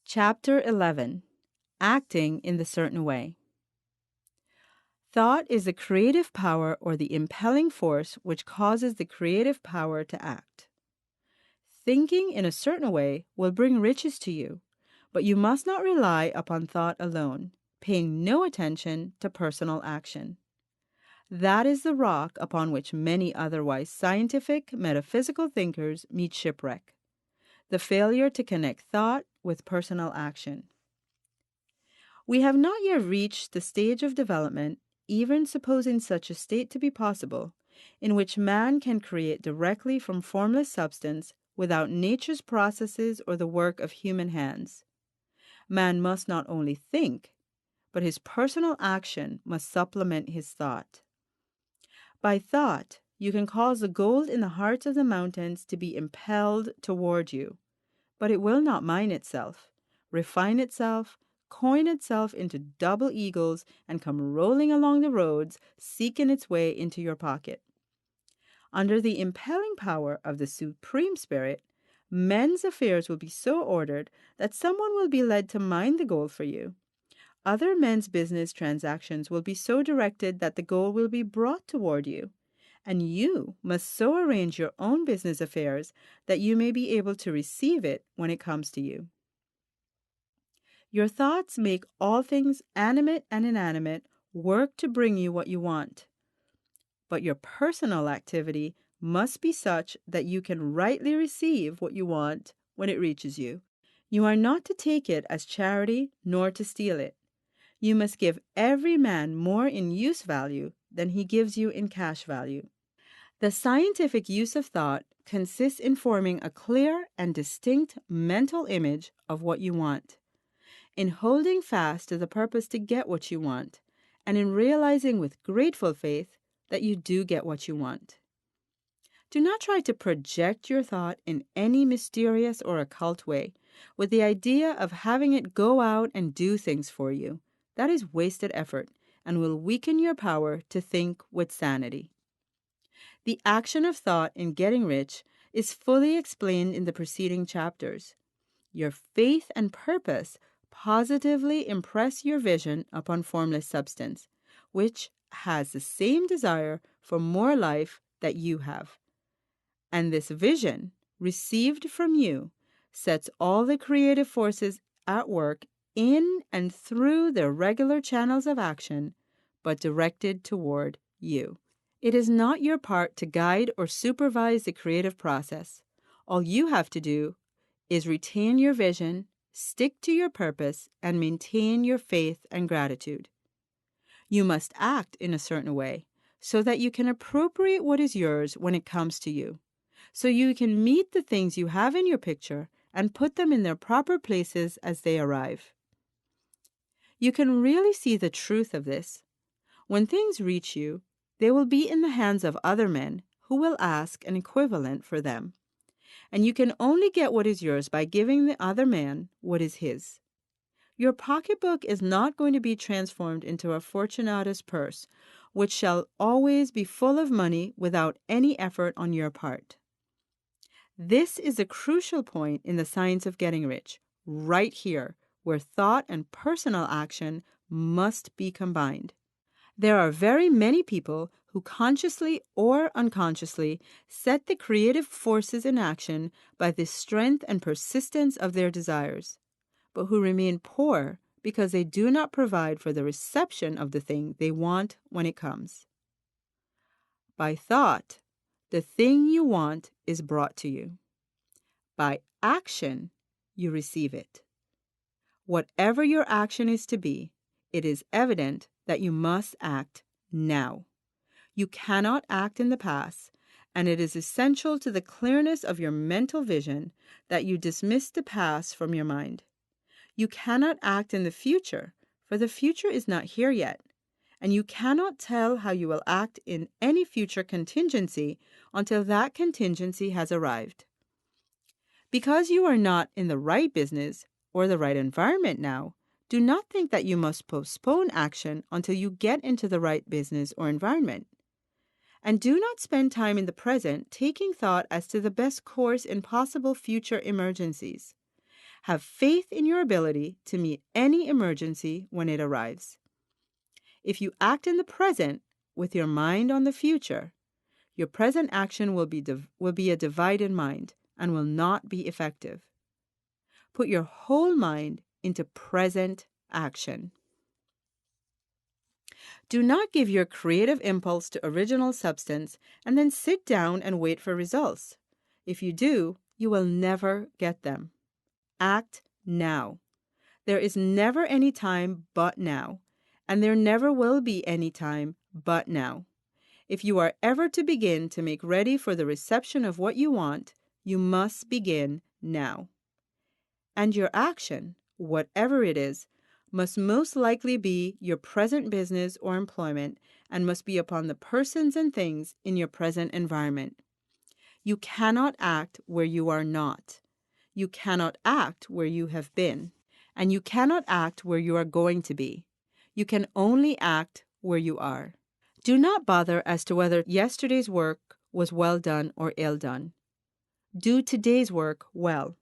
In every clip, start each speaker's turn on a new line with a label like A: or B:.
A: Chapter 11. Acting in the Certain Way. Thought is the creative power or the impelling force which causes the creative power to act. Thinking in a certain way will bring riches to you, but you must not rely upon thought alone, paying no attention to personal action. That is the rock upon which many otherwise scientific, metaphysical thinkers meet shipwreck: the failure to connect thought with personal action. We have not yet reached the stage of development, even supposing such a state to be possible, in which man can create directly from formless substance without nature's processes or the work of human hands. Man must not only think, but his personal action must supplement his thought. By thought, you can cause the gold in the hearts of the mountains to be impelled toward you, but it will not mine itself, refine itself, coin itself into double eagles, and come rolling along the roads, seeking its way into your pocket. Under the impelling power of the Supreme Spirit, men's affairs will be so ordered that someone will be led to mine the gold for you. Other men's business transactions will be so directed that the gold will be brought toward you, and you must so arrange your own business affairs that you may be able to receive it when it comes to you. Your thoughts make all things animate and inanimate work to bring you what you want. But your personal activity must be such that you can rightly receive what you want when it reaches you. You are not to take it as charity nor to steal it. You must give every man more in use value than he gives you in cash value. The scientific use of thought consists in forming a clear and distinct mental image of what you want, in holding fast to the purpose to get what you want, and in realizing with grateful faith that you do get what you want. Do not try to project your thought in any mysterious or occult way, with the idea of having it go out and do things for you. That is wasted effort and will weaken your power to think with sanity. The action of thought in getting rich is fully explained in the preceding chapters. Your faith and purpose positively impress your vision upon formless substance, which has the same desire for more life that you have. And this vision, received from you, sets all the creative forces at work in and through their regular channels of action, but directed toward you. It is not your part to guide or supervise the creative process. All you have to do is retain your vision, stick to your purpose, and maintain your faith and gratitude. You must act in a certain way so that you can appropriate what is yours when it comes to you, so you can meet the things you have in your picture and put them in their proper places as they arrive. You can really see the truth of this. When things reach you, they will be in the hands of other men who will ask an equivalent for them. And you can only get what is yours by giving the other man what is his. Your pocketbook is not going to be transformed into a Fortunatus purse, which shall always be full of money without any effort on your part. This is a crucial point in the science of getting rich, right here, where thought and personal action must be combined. There are very many people who consciously or unconsciously set the creative forces in action by the strength and persistence of their desires, but who remain poor because they do not provide for the reception of the thing they want when it comes. By thought, the thing you want is brought to you. By action, you receive it. Whatever your action is to be, it is evident that you must act now. You cannot act in the past, and it is essential to the clearness of your mental vision that you dismiss the past from your mind. You cannot act in the future, for the future is not here yet, and you cannot tell how you will act in any future contingency until that contingency has arrived. Because you are not in the right business or the right environment now, do not think that you must postpone action until you get into the right business or environment. And do not spend time in the present taking thought as to the best course in possible future emergencies. Have faith in your ability to meet any emergency when it arrives. If you act in the present with your mind on the future, your present action will be a divided mind and will not be effective. Put your whole mind into present action. Do not give your creative impulse to original substance and then sit down and wait for results. If you do, you will never get them. Act now. There is never any time but now, and there never will be any time but now. If you are ever to begin to make ready for the reception of what you want, you must begin now. And your action, whatever it is, must most likely be your present business or employment and must be upon the persons and things in your present environment. You cannot act where you are not. You cannot act where you have been. And you cannot act where you are going to be. You can only act where you are. Do not bother as to whether yesterday's work was well done or ill done. Do today's work well.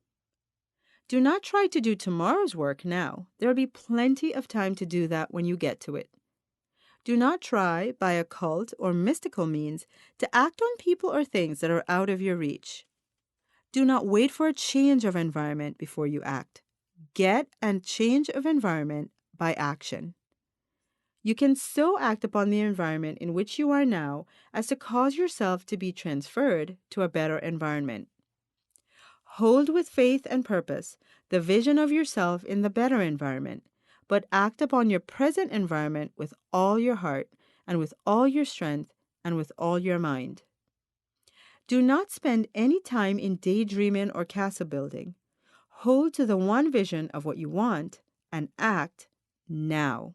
A: Do not try to do tomorrow's work now. There will be plenty of time to do that when you get to it. Do not try, by occult or mystical means, to act on people or things that are out of your reach. Do not wait for a change of environment before you act. Get and change of environment by action. You can so act upon the environment in which you are now as to cause yourself to be transferred to a better environment. Hold with faith and purpose the vision of yourself in the better environment, but act upon your present environment with all your heart and with all your strength and with all your mind. Do not spend any time in daydreaming or castle building. Hold to the one vision of what you want and act now.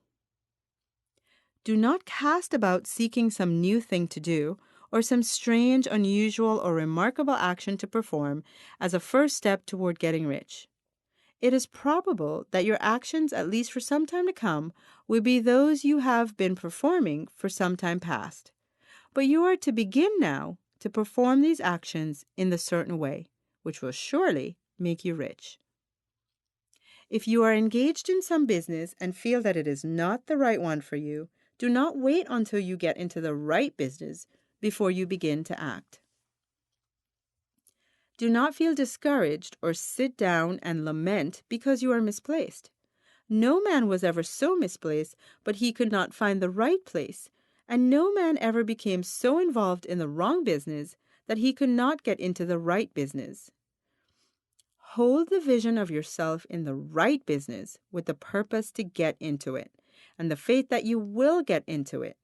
A: Do not cast about seeking some new thing to do or some strange, unusual, or remarkable action to perform as a first step toward getting rich. It is probable that your actions, at least for some time to come, will be those you have been performing for some time past. But you are to begin now to perform these actions in the certain way, which will surely make you rich. If you are engaged in some business and feel that it is not the right one for you, do not wait until you get into the right business before you begin to act. Do not feel discouraged or sit down and lament because you are misplaced. No man was ever so misplaced, but he could not find the right place, and no man ever became so involved in the wrong business that he could not get into the right business. Hold the vision of yourself in the right business with the purpose to get into it, and the faith that you will get into it,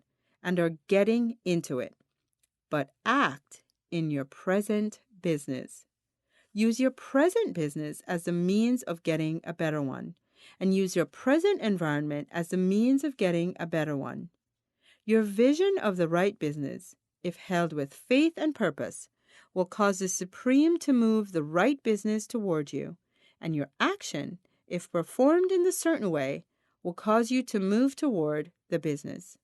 A: and are getting into it. But act in your present business. Use your present business as the means of getting a better one, and use your present environment as the means of getting a better one. Your vision of the right business, if held with faith and purpose, will cause the Supreme to move the right business toward you, and your action, if performed in the certain way, will cause you to move toward the business.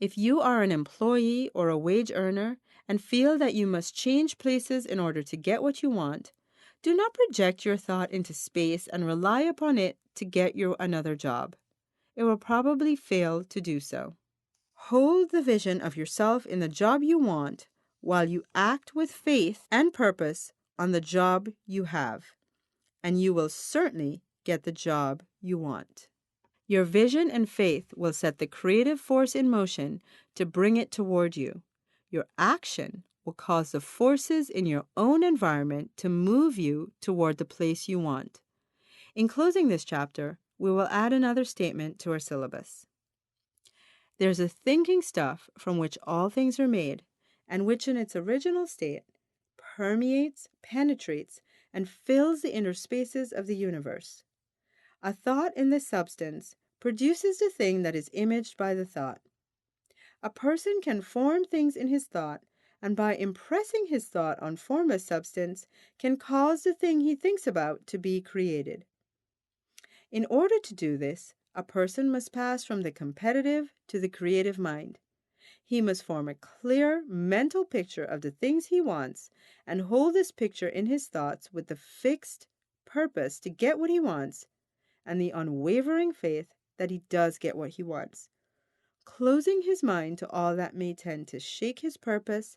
A: If you are an employee or a wage earner and feel that you must change places in order to get what you want, do not project your thought into space and rely upon it to get you another job. It will probably fail to do so. Hold the vision of yourself in the job you want while you act with faith and purpose on the job you have, and you will certainly get the job you want. Your vision and faith will set the creative force in motion to bring it toward you. Your action will cause the forces in your own environment to move you toward the place you want. In closing this chapter, we will add another statement to our syllabus. There's a thinking stuff from which all things are made, and which in its original state permeates, penetrates, and fills the inner spaces of the universe. A thought in this substance produces the thing that is imaged by the thought. A person can form things in his thought, and by impressing his thought on formless substance, can cause the thing he thinks about to be created. In order to do this, a person must pass from the competitive to the creative mind. He must form a clear mental picture of the things he wants and hold this picture in his thoughts with the fixed purpose to get what he wants and the unwavering faith that he does get what he wants, closing his mind to all that may tend to shake his purpose,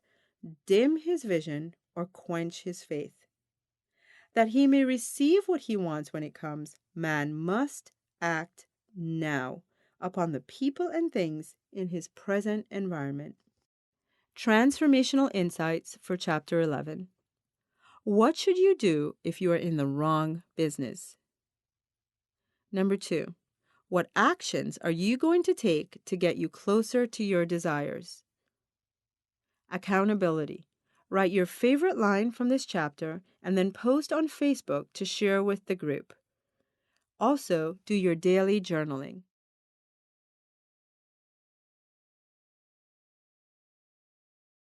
A: dim his vision, or quench his faith. That he may receive what he wants when it comes, man must act now upon the people and things in his present environment. Transformational insights for Chapter 11. What should you do if you are in the wrong business? Number 2. What actions are you going to take to get you closer to your desires? Accountability. Write your favorite line from this chapter and then post on Facebook to share with the group. Also, do your daily journaling.